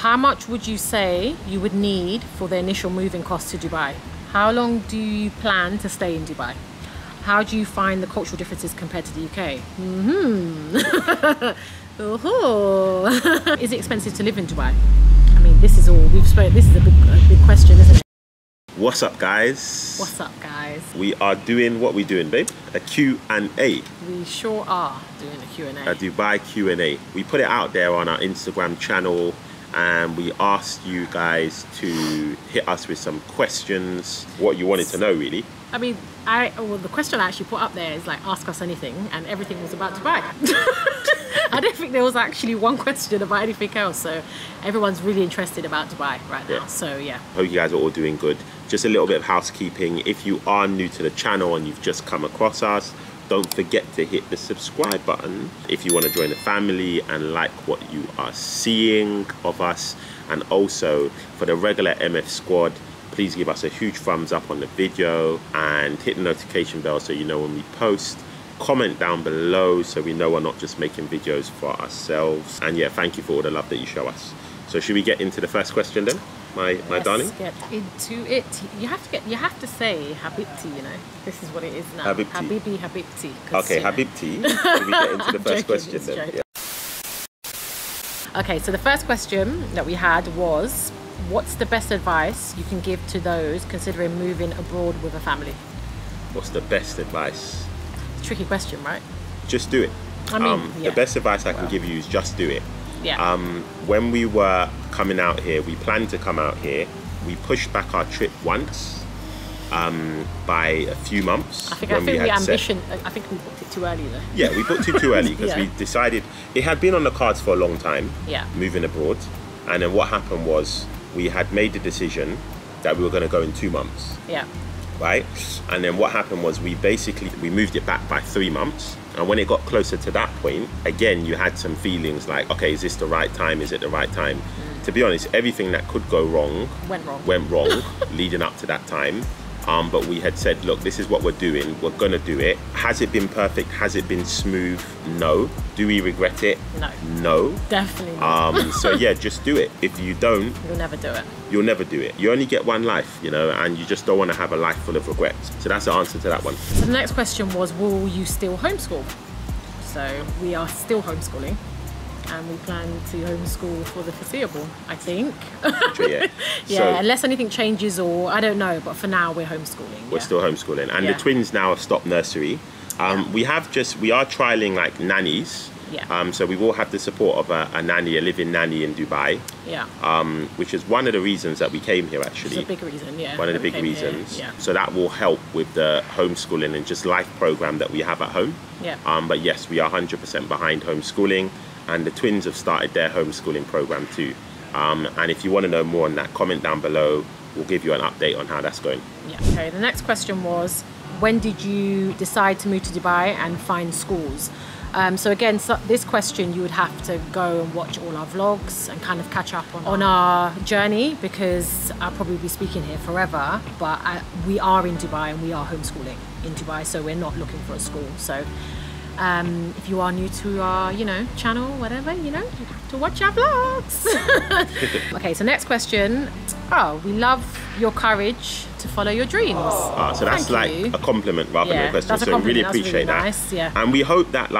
How much would you say you would need for the initial moving costs to Dubai? How long do you plan to stay in Dubai? How do you find the cultural differences compared to the UK? Is it expensive to live in Dubai? I mean, this is all we've spoken. This is a big question, isn't it? What's up, guys? What's up, guys? We are doing what we doing, babe? A Q&A. We sure are doing a Q&A. A Dubai Q&A. We put it out there on our Instagram channel, and we asked you guys to hit us with some questions, what you wanted to know, really. I mean, well, the question I actually put up there is like, ask us anything, and everything was about Dubai. I don't think there was actually one question about anything else, so everyone's really interested about Dubai right now. So yeah. Hope you guys are all doing good. Just a little bit of housekeeping. If you are new to the channel and you've just come across us, don't forget to hit the subscribe button if you want to join the family and like what you are seeing of us. And also for the regular MF squad, please give us a huge thumbs up on the video and hit the notification bell so you know when we post. Comment down below so we know we're not just making videos for ourselves. And yeah, thank you for all the love that you show us. So should we get into the first question then, my darling? Let's get into it. You have to say Habibti, you know. This is what it is now. Habibti. Habibi, Habibti. Okay, Habibti. Should we get into the first question then? Yeah. Okay, so the first question that we had was, what's the best advice you can give to those considering moving abroad with a family? What's the best advice? Tricky question, right? Just do it. I mean, the best advice I can give you is just do it. Yeah. When we were coming out here, we planned to come out here. We pushed back our trip once by a few months. I think we booked it too early though. Yeah, we booked it too early because we decided it had been on the cards for a long time. Yeah. Moving abroad, and then what happened was we had made the decision that we were going to go in 2 months. Yeah. Right, and then what happened was we moved it back by 3 months, and when it got closer to that point, again you had some feelings like, okay, is this the right time? Is it the right time? To be honest, everything that could go wrong went wrong leading up to that time. But we had said, look, this is what we're doing. We're gonna do it. Has it been perfect? Has it been smooth? No. Do we regret it? No. No. Definitely not. So yeah, just do it. If you don't, you'll never do it. You'll never do it. You only get one life, you know, and you just don't want to have a life full of regrets. So that's the answer to that one. So the next question was, will you still homeschool? So we are still homeschooling, and we plan to homeschool for the foreseeable, I think. Yeah. Yeah, so, unless anything changes, or I don't know, but for now we're homeschooling. We're still homeschooling, and the twins now have stopped nursery. We are trialing like nannies. Yeah. So we will have the support of a nanny, a living nanny in Dubai. Yeah. Which is one of the reasons that we came here, actually. It's a big reason, yeah. One of the big reasons. Yeah. So that will help with the homeschooling and just life program that we have at home. Yeah. But yes, we are 100% behind homeschooling, and the twins have started their homeschooling program too. And if you want to know more on that, comment down below. We'll give you an update on how that's going. Yeah. Okay. The next question was, when did you decide to move to Dubai and find schools? So again, this question you would have to go and watch all our vlogs and kind of catch up on our journey, because I'll probably be speaking here forever, but we are in Dubai and we are homeschooling in Dubai, so we're not looking for a school. So if you are new to our, channel, whatever, you have to watch our vlogs. Okay, so next question. Oh, we love your courage to follow your dreams. So that's a compliment rather than a question. So we really appreciate that. Nice, yeah. And we hope that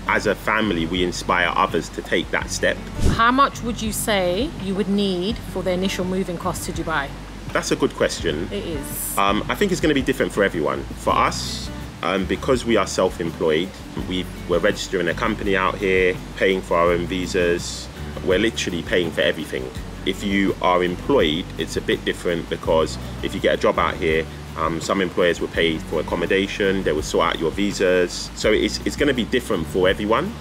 as a family, we inspire others to take that step. How much would you say you would need for the initial moving costs to Dubai? That's a good question. It is. I think it's going to be different for everyone. For us, because we are self-employed, we're registering a company out here, paying for our own visas. We're literally paying for everything. If you are employed, it's a bit different, because if you get a job out here, some employers will pay for accommodation, they will sort out your visas. So it's going to be different for everyone.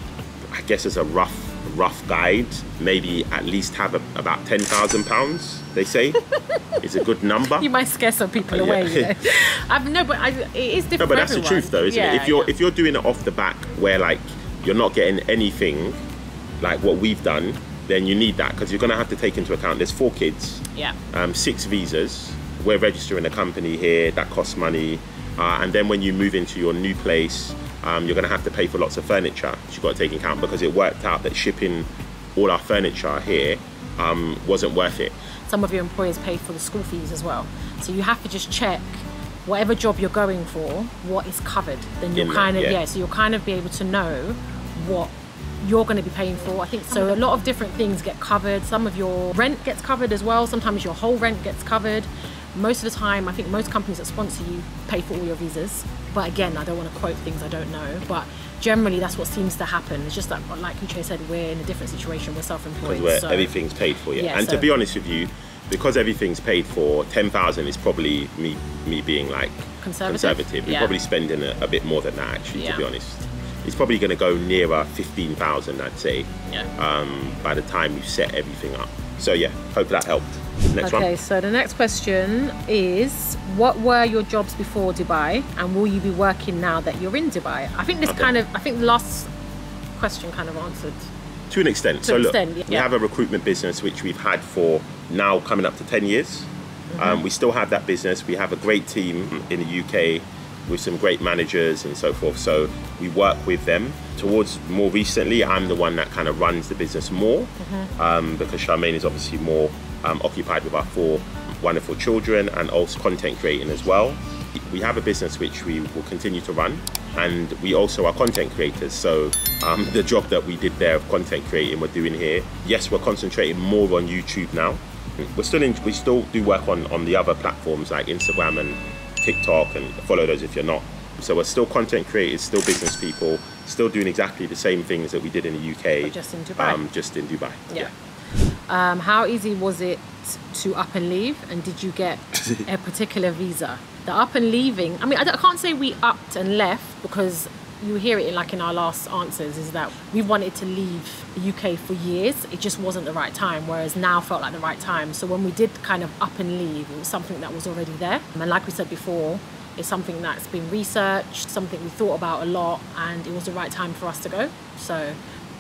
I guess as a rough guide, maybe at least have about £10,000, they say. It's a good number. You might scare some people away. It is different. No, but that's the truth though, isn't it? If you're doing it off the back where you're not getting anything like what we've done, then you need that, because you're going to have to take into account there's 4 kids, 6 visas. We're registering a company here that costs money, and then when you move into your new place, you're going to have to pay for lots of furniture, which you've got to take into account, because it worked out that shipping all our furniture here wasn't worth it. Some of your employers pay for the school fees as well. So you have to just check whatever job you're going for, what is covered. Then you'll so you'll kind of be able to know what you're going to be paying for. I think so. A lot of different things get covered. Some of your rent gets covered as well. Sometimes your whole rent gets covered. Most of the time, I think most companies that sponsor you pay for all your visas. But again, I don't want to quote things I don't know. But generally, that's what seems to happen. It's just that, like Uche said, we're in a different situation. We're self-employed. Because everything's paid for, and to be honest with you, because everything's paid for, 10,000 is probably me being like conservative. We're probably spending a bit more than that, actually, to be honest. It's probably going to go nearer 15,000, I'd say, by the time you set everything up. So yeah, hope that helped. Next one. Okay, so the next question is, what were your jobs before Dubai, and will you be working now that you're in Dubai? I think this I think the last question kind of answered. To an extent. So look, we have a recruitment business which we've had for now coming up to 10 years. We still have that business. We have a great team in the UK with some great managers and so forth. So we work with them. Towards more recently, I'm the one that kind of runs the business more because Charmaine is obviously more occupied with our 4 wonderful children and also content creating as well. We have a business which we will continue to run, and we also are content creators. So the job that we did there of content creating, we're doing here. Yes, we're concentrating more on YouTube now. We still do work on the other platforms like Instagram and TikTok, and follow those if you're not. So we're still content creators, still business people, still doing exactly the same things that we did in the UK. But just in Dubai. Just in Dubai. Yeah. How easy was it to up and leave, and did you get a particular visa? The up and leaving, I mean, I can't say we upped and left, because you hear it in our last answers, is that we wanted to leave the UK for years. It just wasn't the right time, whereas now felt like the right time. So when we did kind of up and leave, it was something that was already there. And like we said before, it's something that's been researched, something we thought about a lot, and it was the right time for us to go. So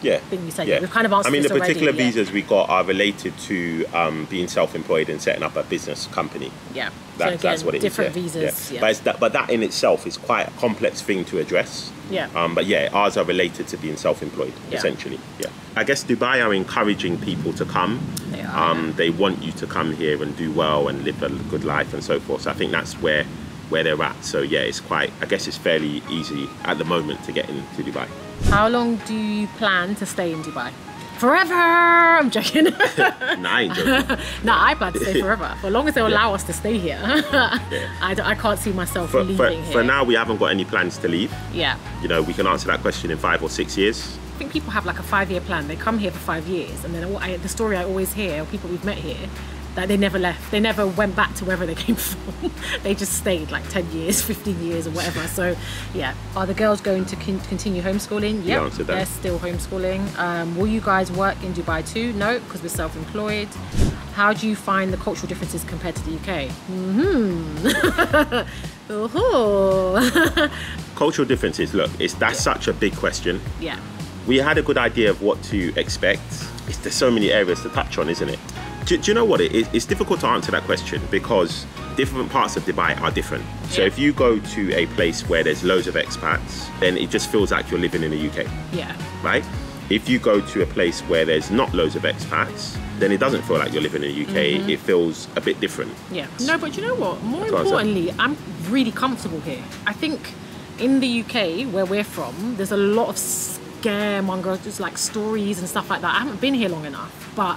I think we said we've kind of answered this already. The particular visas we got are related to being self-employed and setting up a business company. Yeah. That's what it is. Different visas. Yeah. But that in itself is quite a complex thing to address. Yeah. But ours are related to being self-employed, essentially. Yeah. I guess Dubai are encouraging people to come. They are. They want you to come here and do well and live a good life and so forth. So I think that's where they're at. So I guess it's fairly easy at the moment to get into Dubai. How long do you plan to stay in Dubai? Forever! I'm joking. Nah, I ain't joking. I plan to stay forever. For as long as they'll allow us to stay here. I can't see myself leaving here. For now, we haven't got any plans to leave. Yeah. We can answer that question in 5 or 6 years. I think people have like a 5-year plan. They come here for 5 years, and then the story I always hear of people we've met here, that they never left. They never went back to wherever they came from. They just stayed like 10 years, 15 years or whatever. So are the girls going to continue homeschooling? Yeah, they're still homeschooling. Will you guys work in Dubai too? No, because we're self-employed. How do you find the cultural differences compared to the UK? Cultural differences, look, that's such a big question. Yeah. We had a good idea of what to expect. There's so many areas to touch on, isn't it? Do you know what it is? It's difficult to answer that question because different parts of Dubai are different. So if you go to a place where there's loads of expats, then it just feels like you're living in the UK. Yeah. Right? If you go to a place where there's not loads of expats, then it doesn't feel like you're living in the UK. It feels a bit different. Yeah. No, but you know what? More importantly, I'm really comfortable here. I think in the UK, where we're from, there's a lot of scaremongers, just like stories and stuff like that. I haven't been here long enough, but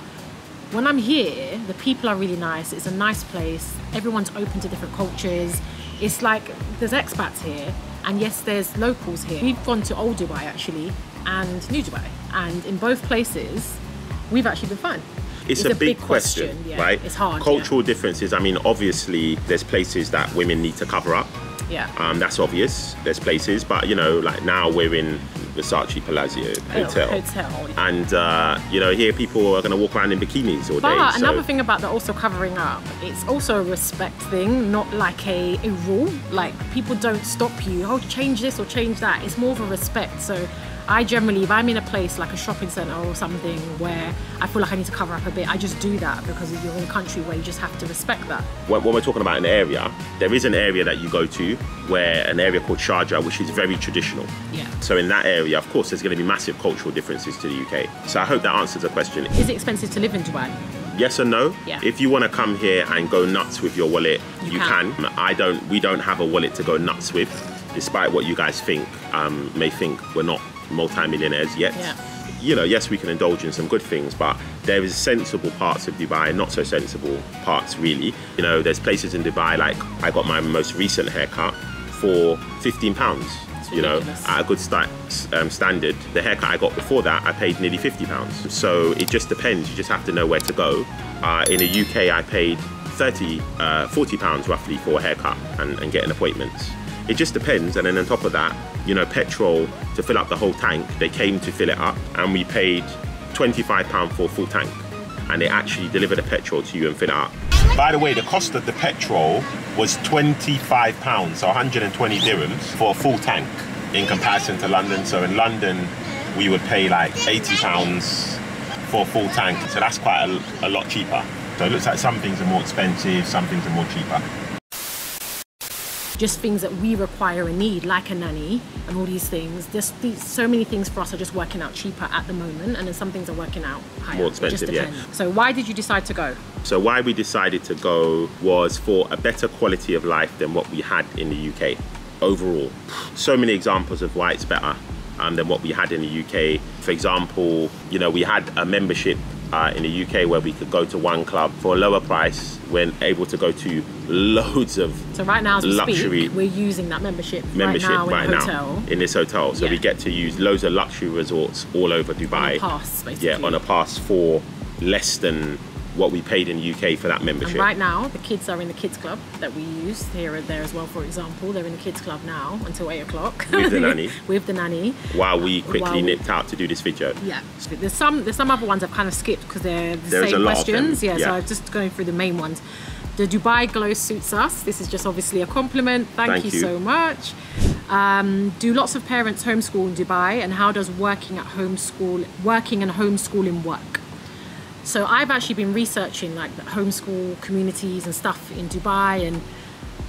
when I'm here, the people are really nice. It's a nice place. Everyone's open to different cultures. It's like there's expats here, and yes, there's locals here. We've gone to Old Dubai actually and New Dubai, and in both places, we've actually been fine. It's a big question, right? It's hard. Cultural differences. I mean, obviously, there's places that women need to cover up. Yeah. That's obvious. There's places, but like now we're in Versace Palazzo Hotel. And here people are going to walk around in bikinis all day. But another thing about the also covering up, it's also a respect thing, not like a rule. Like people don't stop you, change this or change that. It's more of a respect. So I generally, if I'm in a place like a shopping centre or something where I feel like I need to cover up a bit, I just do that because you're in a country where you just have to respect that. When we're talking about an area, there is an area that you go to where an area called Sharjah, which is very traditional. Yeah. So in that area, of course, there's going to be massive cultural differences to the UK. So I hope that answers the question. Is it expensive to live in Dubai? Yes and no. Yeah. If you want to come here and go nuts with your wallet, you can. We don't have a wallet to go nuts with, despite what you guys may think we're not multi-millionaires yet. Yeah. You know, yes, we can indulge in some good things, but there is sensible parts of Dubai, not so sensible parts really. You know, there's places in Dubai, like I got my most recent haircut for £15. You know, at a good standard. The haircut I got before that, I paid nearly £50. So it just depends. You just have to know where to go. In the UK, I paid £40 roughly for a haircut and getting appointments. It just depends. And then on top of that, you know, petrol to fill up the whole tank, they came to fill it up and we paid £25 for a full tank. And they actually deliver the petrol to you and fill it up. By the way, the cost of the petrol was £25, so 120 dirhams for a full tank in comparison to London. So in London, we would pay like £80 for a full tank. So that's quite a lot cheaper. So it looks like some things are more expensive, some things are more cheaper. Just things that we require and need, like a nanny and all these things. So many things for us are just working out cheaper at the moment, and then some things are working out higher. More expensive, yeah. So why did you decide to go? So why we decided to go was for a better quality of life than what we had in the UK overall. So many examples of why it's better than what we had in the UK. For example, you know, we had a membership in the UK where we could go to one club for a lower price when able to go to loads of so right now as we luxury speak, we're using that membership right now in this hotel. So we get to use loads of luxury resorts all over Dubai. On a pass, basically. Yeah, on a pass for less than what we paid in the UK for that membership. And right now, the kids are in the kids club that we use here and there as well, for example. They're in the kids club now until 8 o'clock. With the nanny. With the nanny. While we quickly nipped out to do this video. Yeah. There's some other ones I've kind of skipped because they're the same questions. Yeah, so I'm just going through the main ones. The Dubai glow suits us. This is just obviously a compliment. Thank you so much. Do lots of parents homeschool in Dubai, and how does working and homeschooling work? So I've actually been researching like the homeschool communities and stuff in Dubai, and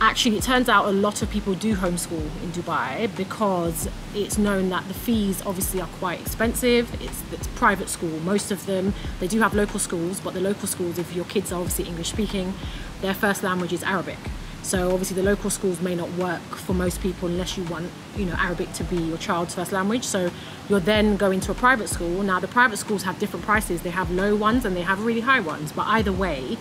actually it turns out a lot of people do homeschool in Dubai because it's known that the fees obviously are quite expensive. It's private school, most of them. They do have local schools, but the local schools, if your kids are obviously English speaking, their first language is Arabic. So obviously the local schools may not work for most people unless you want, you know, Arabic to be your child's first language. So you're then going to a private school. Now the private schools have different prices. They have low ones and they have really high ones. But either way,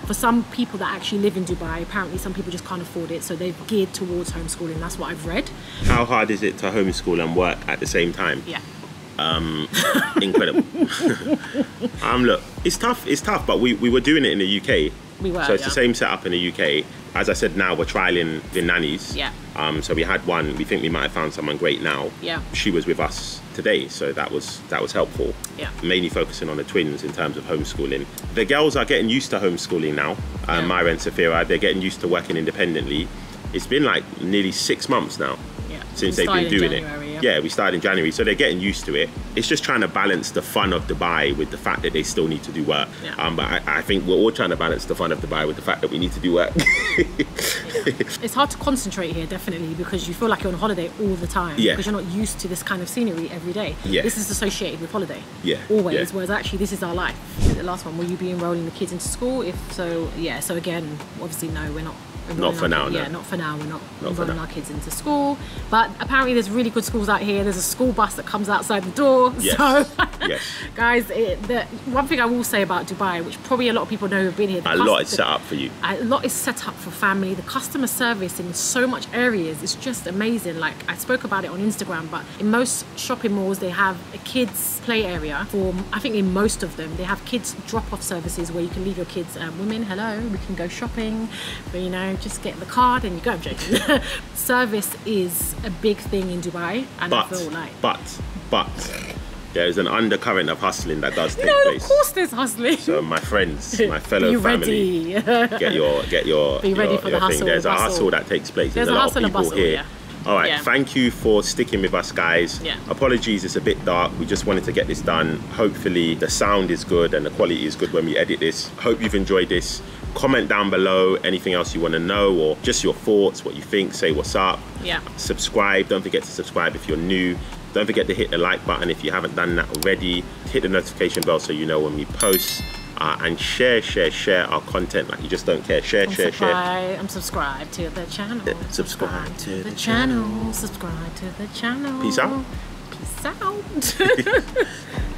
for some people that actually live in Dubai, apparently some people just can't afford it. So they've geared towards homeschooling. That's what I've read. How hard is it to homeschool and work at the same time? Yeah. Incredible. Look, it's tough, but we were doing it in the UK. We were, so it's the same setup in the UK. As I said, now we're trialing the nannies. Yeah. So we had one. We think we might have found someone great now. Yeah. She was with us today, so that was helpful. Yeah. Mainly focusing on the twins in terms of homeschooling. The girls are getting used to homeschooling now. Myra and Safira, they're getting used to working independently. It's been like nearly 6 months now. Since they've been doing it. Yeah, we started in January, so they're getting used to it. It's just trying to balance the fun of Dubai with the fact that they still need to do work. Yeah. But I think we're all trying to balance the fun of Dubai with the fact that we need to do work. It's hard to concentrate here, definitely, because you feel like you're on holiday all the time. Yeah. Because you're not used to this kind of scenery every day. Yeah. This is associated with holiday. Yeah. Always. Yeah. Whereas actually this is our life. The last one, will you be enrolling the kids into school? If so, yeah. So again, obviously no, we're not. Not for now, no. Yeah, not for now. We're not enrolling our kids into school. But apparently there's really good schools out here. There's a school bus that comes outside the door. Yes. So, yes. Guys, the one thing I will say about Dubai, which probably a lot of people know who've been here. A lot is set up for you. A lot is set up for family. The customer service in so much areas is just amazing. Like I spoke about it on Instagram, but in most shopping malls, they have a kids play area for, I think in most of them, they have kids drop-off services where you can leave your kids, women, hello, we can go shopping, but you know, just get the card and you go. I'm joking. Service is a big thing in Dubai, and I feel like. But there is an undercurrent of hustling that does take place. Of course there's hustling. So my friends, my fellow family, get your Be ready for the hustle. Thing. There's a hustle that takes place. There's a lot of people here All right, Yeah. thank you for sticking with us, guys. Yeah. Apologies, it's a bit dark. We just wanted to get this done. Hopefully the sound is good and the quality is good when we edit this. Hope you've enjoyed this. Comment down below anything else you want to know, or just your thoughts, what you think. Say what's up. Yeah. Subscribe. Don't forget to subscribe if you're new. Don't forget to hit the like button if you haven't done that already. Hit the notification bell so you know when we post. And share our content like you just don't care. Share. I'm subscribed to the channel. Subscribe to the channel. Subscribe to the channel. Peace out. Peace out.